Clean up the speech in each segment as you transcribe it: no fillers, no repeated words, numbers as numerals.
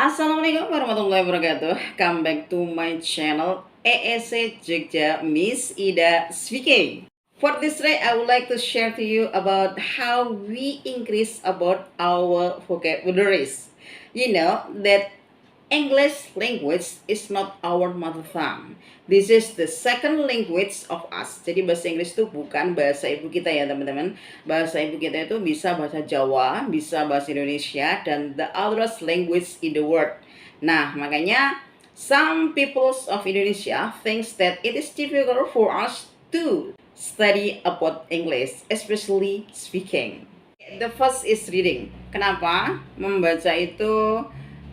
Assalamualaikum warahmatullahi wabarakatuh. Come back to my channel EEC Jogja Miss Ida speaking. For this day, I would like to share to you about how we increase about our vocabularies. You know that English language is not our mother tongue. This is the second language of us. Jadi bahasa Inggris itu bukan bahasa ibu kita ya teman-teman. Bahasa ibu kita itu bisa bahasa Jawa, bisa bahasa Indonesia, dan the others language in the world. Nah, makanya some peoples of Indonesia thinks that it is difficult for us to study about English, especially speaking. The first is reading. Kenapa? Membaca itu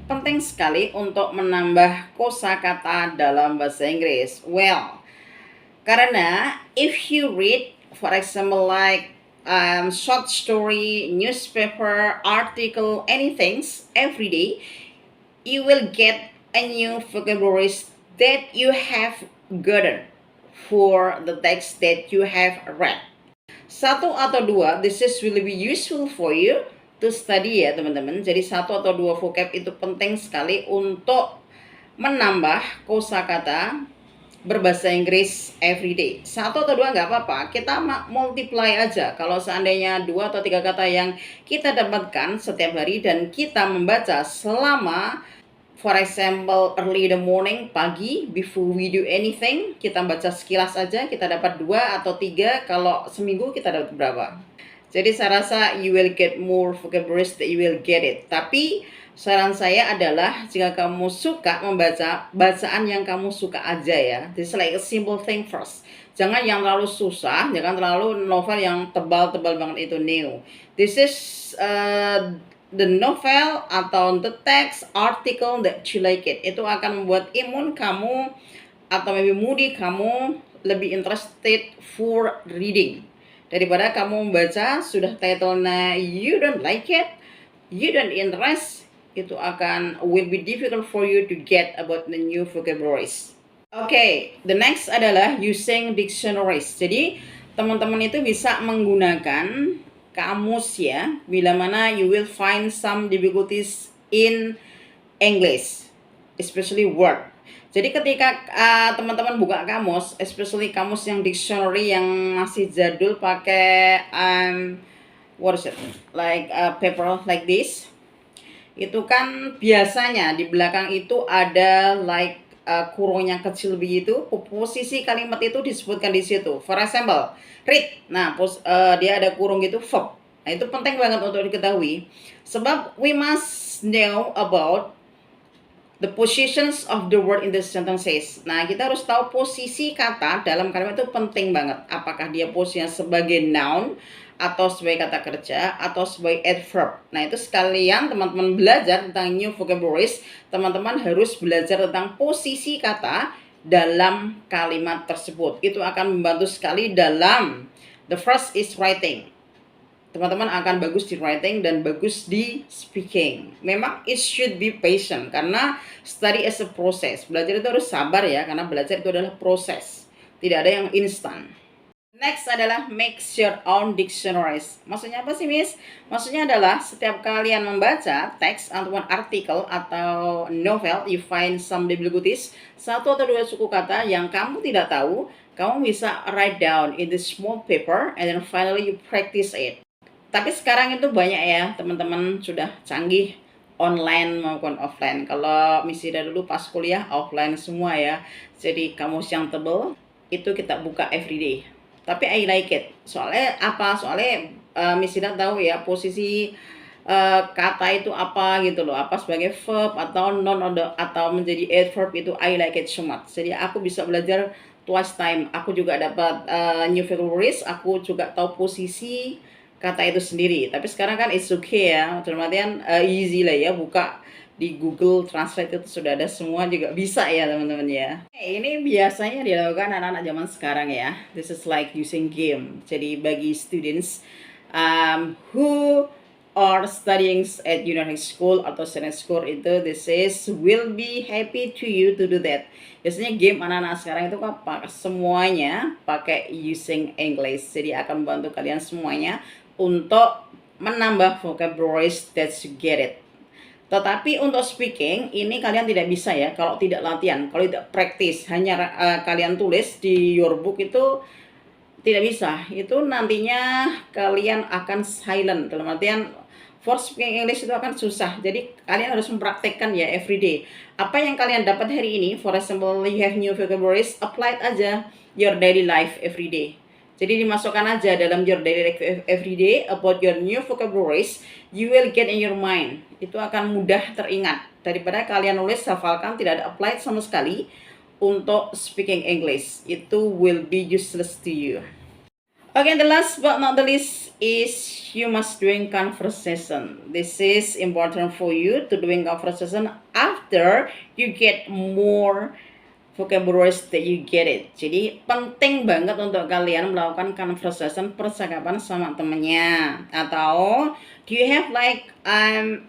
penting sekali untuk menambah kosakata dalam bahasa Inggris. Well, karena if you read, for example, like short story, newspaper, article, anything every day, you will get a new vocabularies that you have gotten for the text that you have read. Satu atau dua, this is will be useful for you to study ya teman-teman. Jadi satu atau dua vocab itu penting sekali untuk menambah kosakata berbahasa Inggris everyday. Satu atau dua nggak apa-apa, kita multiply aja. Kalau seandainya dua atau tiga kata yang kita dapatkan setiap hari dan kita membaca selama, for example, early in the morning, pagi, before we do anything, kita baca sekilas aja, kita dapat dua atau tiga. Kalau seminggu kita dapat berapa? Jadi saya rasa you will get more vocabularies that you will get it. Tapi saran saya adalah jika kamu suka membaca, bacaan yang kamu suka aja ya. This is like a simple thing first. Jangan yang terlalu susah, jangan terlalu novel yang tebal-tebal banget itu new. This is the novel atau the text article that you like it. Itu akan membuat imun kamu atau maybe moody kamu lebih interested for reading. Daripada kamu membaca sudah title-nya you don't like it, you don't interest, itu akan will be difficult for you to get about the new vocabularies. Okay, the next adalah using dictionaries. Jadi teman-teman itu bisa menggunakan kamus ya, bila mana you will find some difficulties in English, especially word. Jadi ketika teman-teman buka kamus, especially kamus yang dictionary yang masih jadul pakai what is it? Like paper like this. Itu kan biasanya di belakang itu ada like kurungnya kecil begitu. Posisi kalimat itu disebutkan di situ. For example, read. Nah, dia ada kurung gitu verb. Nah, itu penting banget untuk diketahui. Sebab we must know about the positions of the word in the sentences. Nah, kita harus tahu posisi kata dalam kalimat itu penting banget. Apakah dia posisinya sebagai noun, atau sebagai kata kerja, atau sebagai adverb. Nah, itu sekalian teman-teman belajar tentang new vocabularies, teman-teman harus belajar tentang posisi kata dalam kalimat tersebut. Itu akan membantu sekali dalam the first is writing. Teman-teman akan bagus di writing dan bagus di speaking. Memang it should be patient karena study as a process. Belajar itu harus sabar ya, karena belajar itu adalah proses. Tidak ada yang instan. Next adalah make your own dictionaries. Maksudnya apa sih, Miss? Maksudnya adalah setiap kalian membaca teks ataupun artikel atau novel, you find some difficulties, satu atau dua suku kata yang kamu tidak tahu, kamu bisa write down in the small paper and then finally you practice it. Tapi sekarang itu banyak ya teman-teman, sudah canggih online maupun offline. Kalau Misida dulu pas kuliah offline semua ya. Jadi kamus yang tebel itu kita buka everyday. Tapi I like it. Soalnya apa? Soalnya Misida tahu ya posisi kata itu apa gitu loh. Apa sebagai verb atau noun atau menjadi adverb itu I like it so much. Jadi aku bisa belajar twice time. Aku juga dapat new vocabularies. Aku juga tahu posisi kata itu sendiri. Tapi sekarang kan it's okay ya, termatian easy lah ya, buka di Google Translate itu sudah ada semua, juga bisa ya teman-teman ya. Ini biasanya dilakukan anak-anak zaman sekarang ya. This is like using game. Jadi bagi students who are studying at university school atau senior school itu, this is will be happy to you to do that. Biasanya game anak-anak sekarang itu kan semuanya pakai using English. Jadi akan membantu kalian semuanya untuk menambah vocabularies that you get it. Tetapi untuk speaking ini kalian tidak bisa ya kalau tidak latihan, kalau tidak praktis, hanya kalian tulis di your book itu tidak bisa. Itu nantinya kalian akan silent, dalam artian for speaking English itu akan susah. Jadi kalian harus mempraktekkan ya everyday. Apa yang kalian dapat hari ini, for example you have new vocabularies, apply it aja your daily life everyday. Jadi dimasukkan aja dalam your daily life everyday about your new vocabularies, you will get in your mind. Itu akan mudah teringat daripada kalian nulis hafalkan tidak ada applied sama sekali untuk speaking English. Itu will be useless to you. Okay, the last but not the least is you must doing conversation. This is important for you to doing conversation after you get more vocabularies that you get it. Jadi penting banget untuk kalian melakukan conversation, percakapan sama temennya. Atau do you have like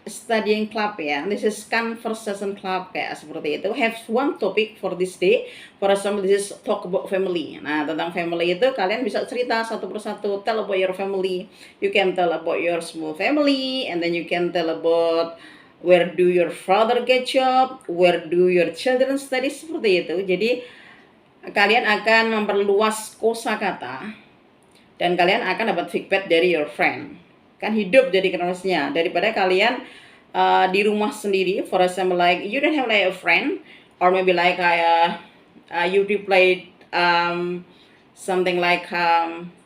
studying club ya? This is conversation club kayak seperti itu. Have one topic for this day. For example, this is talk about family. Nah, tentang family itu kalian bisa cerita satu persatu. Tell about your family. You can tell about your small family, and then you can tell about where do your father get job, where do your children study, seperti itu. Jadi kalian akan memperluas kosakata dan kalian akan dapat feedback dari your friend. Kan hidup jadi kronisnya daripada kalian di rumah sendiri. For example like you don't have like a friend, or maybe like you reply something like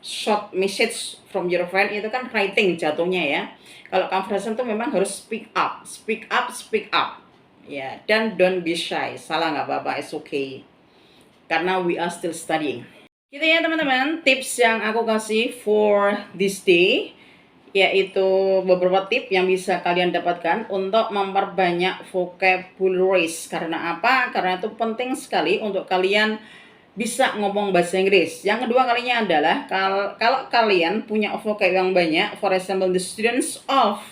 short message from your friend, itu kan writing jatuhnya ya. Kalau conversation tuh memang harus speak up, speak up, speak up. Ya, dan don't be shy. Salah nggak apa-apa, it's okay. Karena we are still studying. Gitu ya teman-teman, tips yang aku kasih for this day, yaitu beberapa tips yang bisa kalian dapatkan untuk memperbanyak vocabularies. Karena apa? Karena itu penting sekali untuk kalian bisa ngomong bahasa Inggris. Yang kedua kalinya adalah kalau kalian punya vocab yang banyak, for example the students of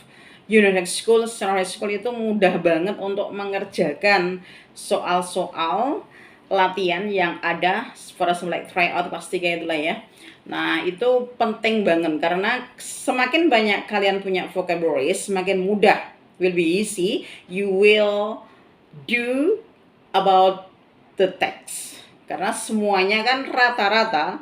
Union School, High School itu mudah banget untuk mengerjakan soal-soal latihan yang ada, for example like try out pasti kayak itulah ya. Nah itu penting banget karena semakin banyak kalian punya vocabulary, semakin mudah, will be easy, you will do about the text. Karena semuanya kan rata-rata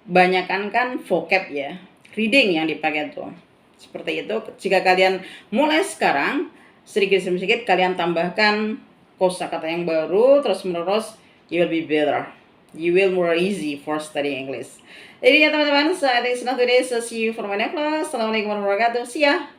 banyakan kan vocab ya, reading yang dipakai tuh. Seperti itu, jika kalian mulai sekarang sedikit demi sedikit kalian tambahkan kosakata yang baru terus menerus, you will be better, you will more easy for studying English. Jadi ya teman-teman, so I think it's not today, so see you for my next class. Assalamualaikum warahmatullahi wabarakatuh, see ya.